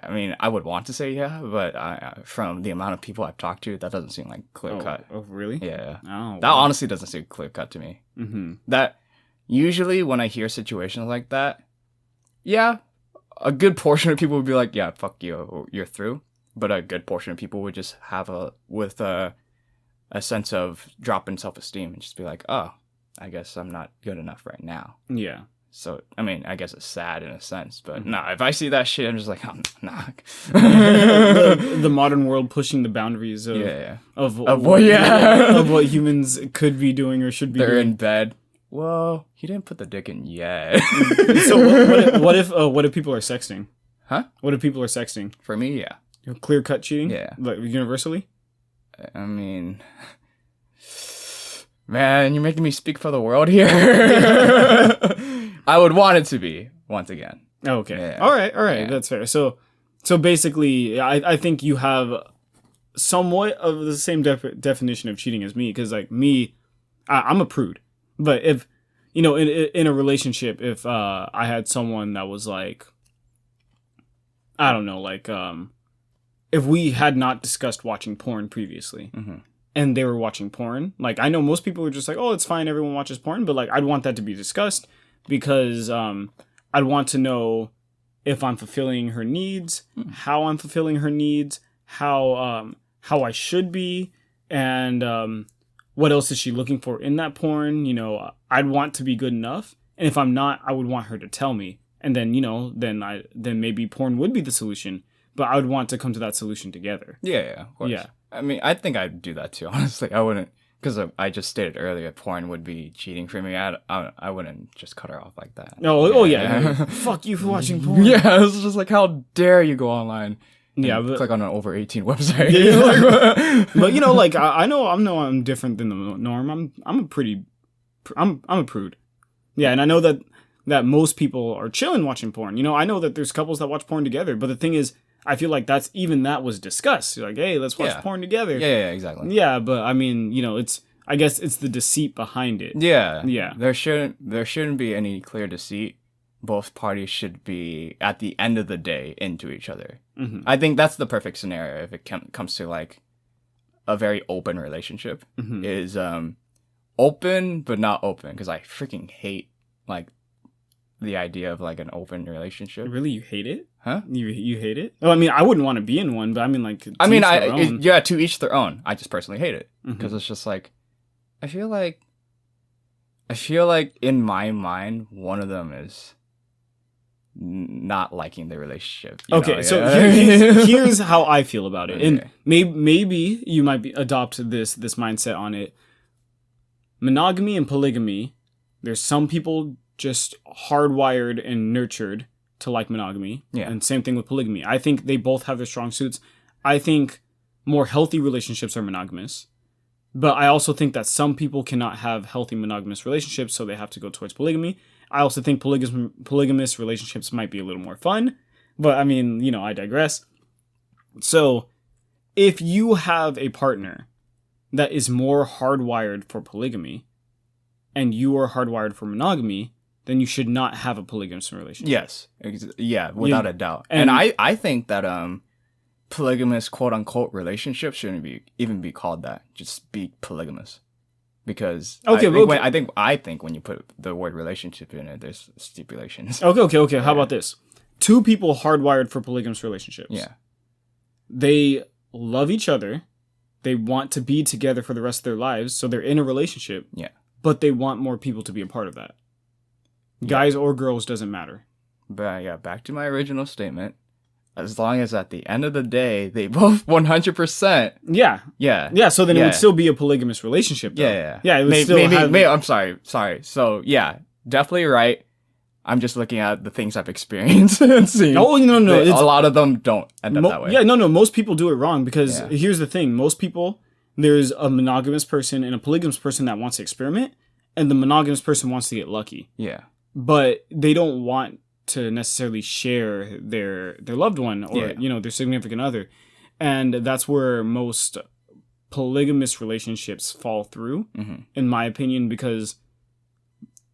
I mean, I would want to say yeah, but from the amount of people I've talked to, that doesn't seem like clear cut. Oh, really? Yeah. Oh, That honestly doesn't seem clear cut to me. Mm-hmm. That usually when I hear situations like that, yeah, a good portion of people would be like, yeah, fuck you, or you're through. But a good portion of people would just have a sense of dropping self-esteem and just be like, oh, I guess I'm not good enough right now. Yeah. So, I mean, I guess it's sad in a sense, but nah, if I see that shit, I'm just like, oh, nah. the modern world pushing the boundaries of of what humans could be doing or should be They're doing. in bed. Well, he didn't put the dick in yet. So what if people are sexting? Huh? What if people are sexting? For me, yeah. Clear cut cheating? Yeah. Like universally? I mean, man, you're making me speak for the world here. I would want it to be, once again. Okay. Yeah. All right. Yeah. That's fair. So basically, I think you have somewhat of the same definition of cheating as me, because like me, I'm a prude. But if, in a relationship, if I had someone that was like, I don't know, like, if we had not discussed watching porn previously, Mm-hmm. and they were watching porn, like, I know most people are just like, oh, it's fine, everyone watches porn, but like, I'd want that to be discussed, because I'd want to know if I'm fulfilling her needs, how I'm fulfilling her needs, how I should be, and what else is she looking for in that porn. I'd want to be good enough, and if I'm not, I would want her to tell me, and then then maybe porn would be the solution, but I would want to come to that solution together. Yeah, of course. Yeah. I mean, I think I'd do that too, honestly. I wouldn't, because I just stated earlier, porn would be cheating for me. I wouldn't just cut her off like that. Oh yeah. Fuck you for watching porn. Yeah, it's just like, how dare you go online and Yeah, but click on an over 18 website. Yeah. But like I know I'm different than the norm. I'm a prude. Yeah, and I know that most people are chilling watching porn. I know that there's couples that watch porn together, but the thing is, I feel like that was discussed. You're like, hey, let's watch porn together. Yeah, exactly. Yeah, but I mean, I guess it's the deceit behind it. Yeah. Yeah. There shouldn't be any clear deceit. Both parties should be, at the end of the day, into each other. Mm-hmm. I think that's the perfect scenario if it comes to like a very open relationship. Mm-hmm. Is open but not open, because I freaking hate like the idea of like an open relationship. Really, you hate it? Huh? You hate it? Oh, I mean, I wouldn't want to be in one, but I mean, like, to each their own. I just personally hate it because it's just like, I feel like in my mind, one of them is not liking the relationship. Okay, so here's how I feel about it, and maybe you might adopt this mindset on it. Monogamy and polygamy. There's some people just hardwired and nurtured to like monogamy. Yeah. And same thing with polygamy. I think they both have their strong suits. I think more healthy relationships are monogamous. But I also think that some people cannot have healthy monogamous relationships, so they have to go towards polygamy. I also think polygamous relationships might be a little more fun. But I mean, I digress. So if you have a partner that is more hardwired for polygamy and you are hardwired for monogamy, then you should not have a polygamous relationship. Yes. Yeah, without a doubt. And I think that polygamous quote unquote relationship shouldn't even be called that. Just be polygamous. Because I think when you put the word relationship in it, there's stipulations. Okay. How about this? Two people hardwired for polygamous relationships. Yeah. They love each other. They want to be together for the rest of their lives, so they're in a relationship. Yeah. But they want more people to be a part of that. Guys or girls, doesn't matter. But yeah, back to my original statement. As long as at the end of the day, they both 100%. Yeah. Yeah. Yeah, so then it would still be a polygamous relationship, though. Yeah. Yeah, it would I'm sorry. So, yeah, definitely right. I'm just looking at the things I've experienced and seen. Oh, no. A lot of them don't end up that way. Yeah, no. Most people do it wrong because here's the thing. Most people, there's a monogamous person and a polygamous person that wants to experiment, and the monogamous person wants to get lucky. Yeah. But they don't want to necessarily share their loved one or their significant other, and that's where most polygamous relationships fall through, in my opinion, because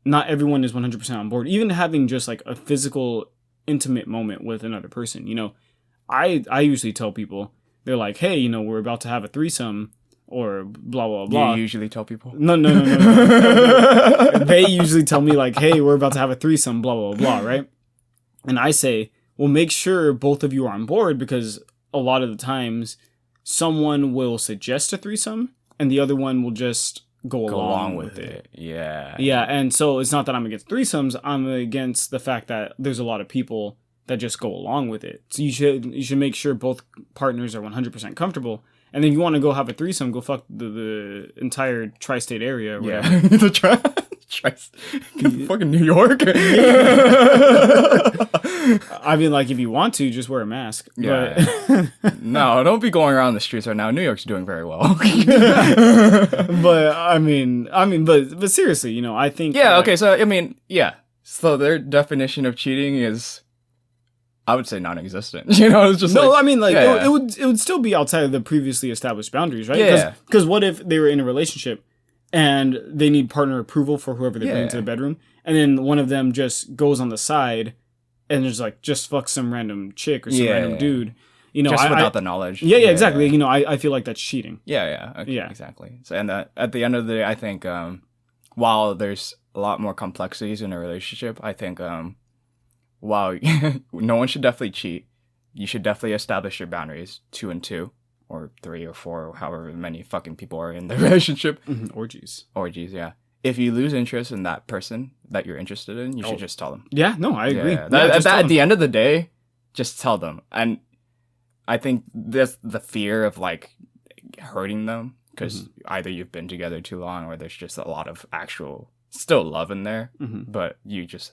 not everyone is 100% on board. Even having just like a physical, intimate moment with another person, I usually tell people, they're like, hey, you know, we're about to have a threesome or blah blah blah. You usually tell people? No. They usually tell me like, hey, we're about to have a threesome, blah blah blah, right? And I say, well, make sure both of you are on board, because a lot of the times someone will suggest a threesome and the other one will just go along with it. Yeah. Yeah, and so it's not that I'm against threesomes. I'm against the fact that there's a lot of people that just go along with it. So you should make sure both partners are 100% comfortable. And then you want to go have a threesome, go fuck the entire tri-state area. Or Yeah. whatever. Fucking New York. I mean, like, if you want to, just wear a mask. Yeah. But, No, don't be going around the streets right now. New York's doing very well. but but seriously, you know, I think. Yeah, okay, so, I mean, yeah. So their definition of cheating is, I would say, non-existent. You know, it's just No, like, I mean, like, yeah, it would still be outside of the previously established boundaries, right? Yeah. Because what if they were in a relationship and they need partner approval for whoever they bring Yeah. into the bedroom, and then one of them just goes on the side and just fuck some random chick or some Yeah. random dude, you know, just without the knowledge. yeah, exactly. You know, I feel like that's cheating. Yeah, okay, Yeah. exactly. So, and at the end of the day, I think while there's a lot more complexities in a relationship, I think while no one should definitely cheat, you should definitely establish your boundaries 2 and 2, or 3 or 4, or however many fucking people are in the relationship. Orgies. Orgies, yeah. If you lose interest in that person that you're interested in, you should just tell them. Yeah, no, I agree. Yeah. Yeah, just tell At them. the end of the day, just tell them. And I think that's the fear of like hurting them, because either you've been together too long, or there's just a lot of actual still love in there, but you just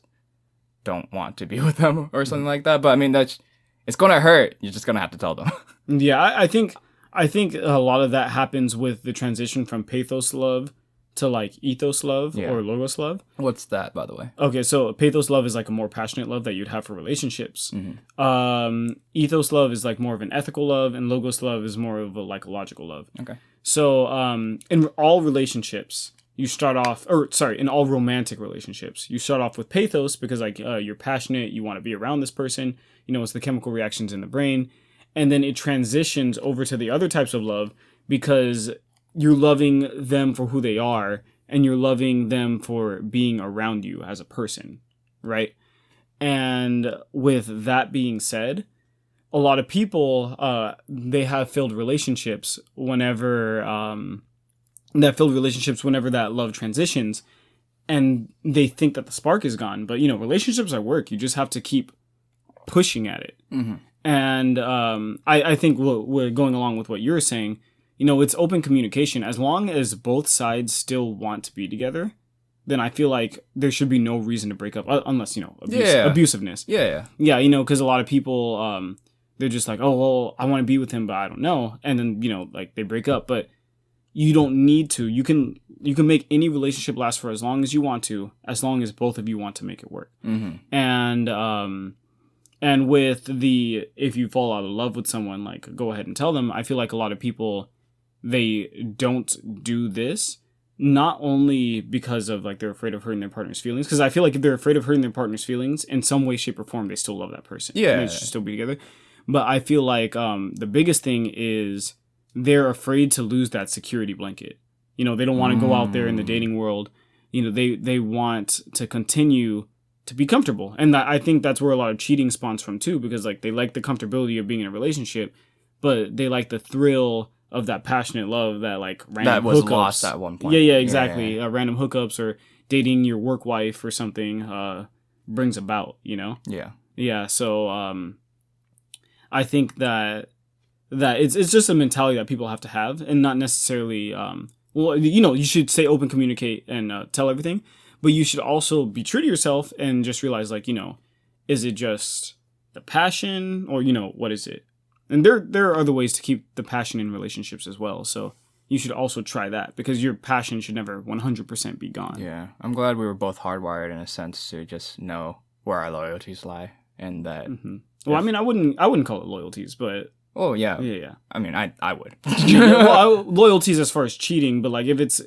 don't want to be with them or something like that. But I mean, it's gonna hurt. You're just gonna have to tell them. Yeah, I think a lot of that happens with the transition from pathos love to like ethos love or logos love. What's that, by the way? Okay, so pathos love is like a more passionate love that you'd have for relationships. Ethos love is like more of an ethical love, and logos love is more of a like a logical love. Okay. So in all relationships, you start off, in all romantic relationships, you start off with pathos because like you're passionate, you want to be around this person. You know, it's the chemical reactions in the brain, and then it transitions over to the other types of love because you're loving them for who they are, and you're loving them for being around you as a person, right? And with that being said, a lot of people, they have failed relationships whenever that love transitions, and they think that the spark is gone. But, you know, relationships are work. You just have to keep pushing at it. And I think we're going along with what you're saying. You know, it's open communication. As long as both sides still want to be together, then I feel like there should be no reason to break up, unless, you know, abusiveness. Yeah. Yeah, you know, because a lot of people, they're just like, oh, well, I want to be with him, but I don't know. And then, you know, like they break up. But you don't need to. You can make any relationship last for as long as you want to, as long as both of you want to make it work. And with if you fall out of love with someone, like, go ahead and tell them. I feel like a lot of people, they don't do this, not only because of like they're afraid of hurting their partner's feelings, because I feel like if they're afraid of hurting their partner's feelings, in some way, shape, or form, they still love that person. Yeah. And they should still be together. But I feel like the biggest thing is they're afraid to lose that security blanket. You know, they don't want to go out there in the dating world. You know, they want to continue to be comfortable. And I think that's where a lot of cheating spawns from too, because like they like the comfortability of being in a relationship, but they like the thrill of that passionate love that like random That was hookups. lost at one point. Yeah, exactly. Random hookups or dating your work wife or something brings about, you know? Yeah. Yeah, so I think that it's just a mentality that people have to have, and not necessarily well, you know, you should stay open, communicate, and tell everything, but you should also be true to yourself and just realize, like, you know, is it just the passion, or, you know, what is it? And there are other ways to keep the passion in relationships as well, so you should also try that, because your passion should never 100% be gone. Yeah. I'm glad we were both hardwired in a sense to just know where our loyalties lie, and that. Well, I mean, I wouldn't call it loyalties, but Oh yeah. yeah. I mean, I would. Well, loyalties as far as cheating, but like if it's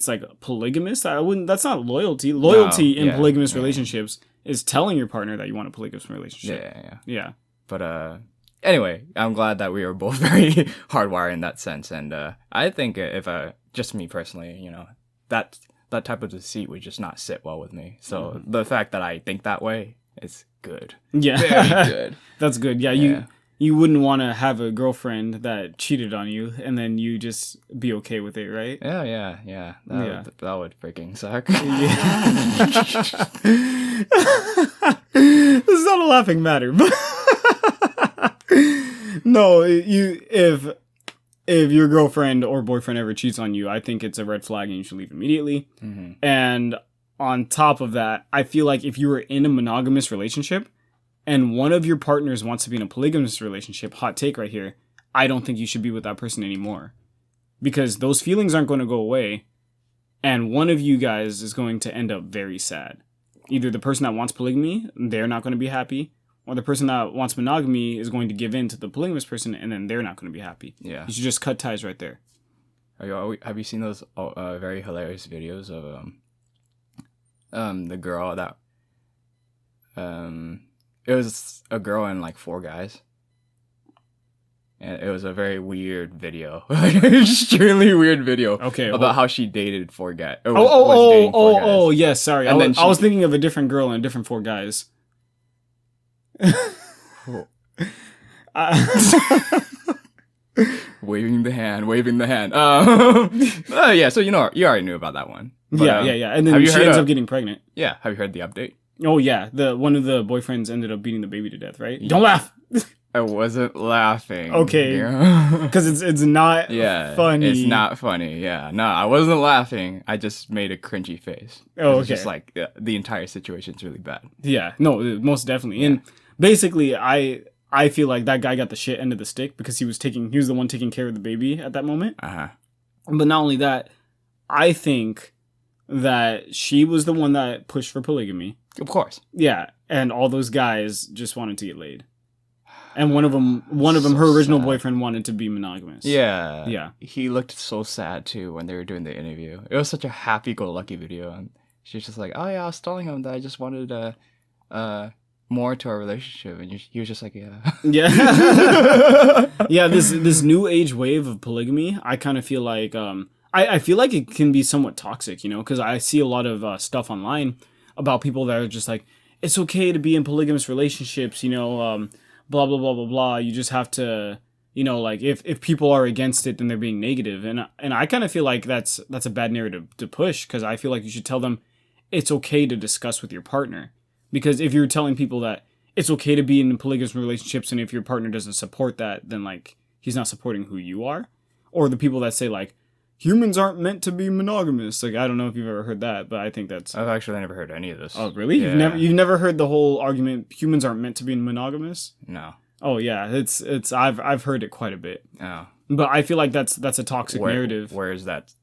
like polygamous, I wouldn't. That's not loyalty. Loyalty in polygamous relationships is telling your partner that you want a polygamous relationship. Yeah. But anyway, I'm glad that we were both very hardwired in that sense, and I think if just me personally, you know, that type of deceit would just not sit well with me. So the fact that I think that way is good. Yeah. Very good. That's good. Yeah. You wouldn't want to have a girlfriend that cheated on you and then you just be okay with it, right? Yeah. That would freaking suck. This is not a laughing matter, but no, if your girlfriend or boyfriend ever cheats on you, I think it's a red flag and you should leave immediately. Mm-hmm. And on top of that, I feel like if you were in a monogamous relationship and one of your partners wants to be in a polygamous relationship, hot take right here, I don't think you should be with that person anymore. Because those feelings aren't going to go away, and one of you guys is going to end up very sad. Either the person that wants polygamy, they're not going to be happy, or the person that wants monogamy is going to give in to the polygamous person, and then they're not going to be happy. Yeah. You should just cut ties right there. Have you seen those very hilarious videos of the girl that it was a girl and like 4 guys, and it was a very weird video, extremely weird video. Okay, about how she dated 4 guys. Oh, yes. Sorry, And I was thinking of a different girl and a different 4 guys. Waving the hand. Yeah. So you already knew about that one. But, yeah. And then she ends up getting pregnant. Yeah. Have you heard the update? Oh yeah, one of the boyfriends ended up beating the baby to death, right? Yeah. Don't laugh. I wasn't laughing. Okay. Because it's not funny. It's not funny. Yeah. No, I wasn't laughing. I just made a cringy face. Oh, okay. It's just like the entire situation's really bad. Yeah. No, most definitely. Yeah. And basically, I feel like that guy got the shit end of the stick because he was the one taking care of the baby at that moment. Uh-huh. But not only that, I think that she was the one that pushed for polygamy. Of course. Yeah, and all those guys just wanted to get laid. And one of them, her original boyfriend wanted to be monogamous. Yeah. He looked so sad too when they were doing the interview. It was such a happy-go-lucky video, and she's just like, "Oh yeah, I was telling him that I just wanted more to our relationship," and he was just like, "Yeah." Yeah. This new age wave of polygamy, I kind of feel like I feel like it can be somewhat toxic, you know, because I see a lot of stuff online about people that are just like, it's okay to be in polygamous relationships, you know, blah, blah, blah, blah, blah. You just have to, you know, like if people are against it, then they're being negative. And I kind of feel like that's a bad narrative to push, because I feel like you should tell them it's okay to discuss with your partner. Because if you're telling people that it's okay to be in polygamous relationships, and if your partner doesn't support that, then like he's not supporting who you are. Or the people that say like, humans aren't meant to be monogamous. Like, I don't know if you've ever heard that, but I think that's... I've actually never heard any of this. Oh, really? Yeah. You've never heard the whole argument, humans aren't meant to be monogamous? No. Oh, yeah. I've heard it quite a bit. Oh. But I feel like that's a toxic narrative. Where is that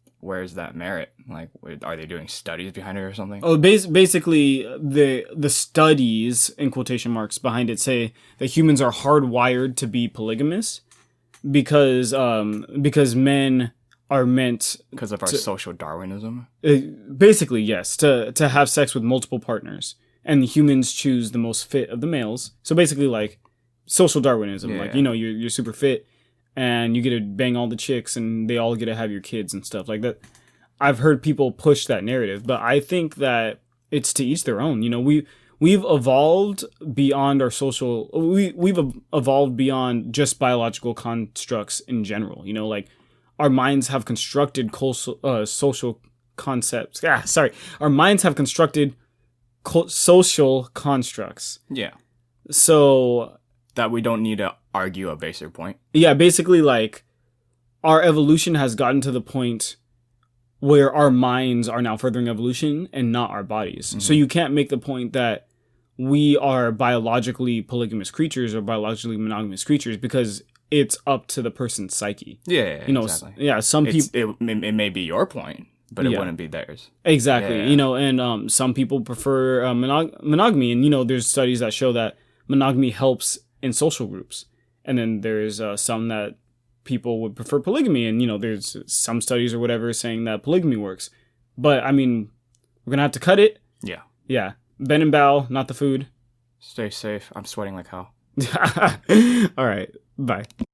merit? Like, are they doing studies behind it or something? Oh, basically, the studies, in quotation marks, behind it say that humans are hardwired to be polygamous because men are meant because of our social Darwinism. Basically, yes, to have sex with multiple partners, and the humans choose the most fit of the males. So basically, like social Darwinism, like, you know, you're super fit, and you get to bang all the chicks, and they all get to have your kids and stuff like that. I've heard people push that narrative, but I think that it's to each their own. You know, we've evolved beyond our social. We've evolved beyond just biological constructs in general. You know, like, our minds have constructed social concepts. Our minds have constructed social constructs. Yeah. So that we don't need to argue a basic point. Yeah, basically, like, our evolution has gotten to the point where our minds are now furthering evolution and not our bodies. Mm-hmm. So you can't make the point that we are biologically polygamous creatures or biologically monogamous creatures, because it's up to the person's psyche. Yeah, you know, exactly. Yeah, some people... It may be your point, but it wouldn't be theirs. Exactly. Yeah. You know, and some people prefer monogamy, and, you know, there's studies that show that monogamy helps in social groups. And then there's some that people would prefer polygamy, and, you know, there's some studies or whatever saying that polygamy works. But, I mean, we're going to have to cut it. Yeah. Yeah. Ben and Bao, not the food. Stay safe. I'm sweating like hell. All right. Bye.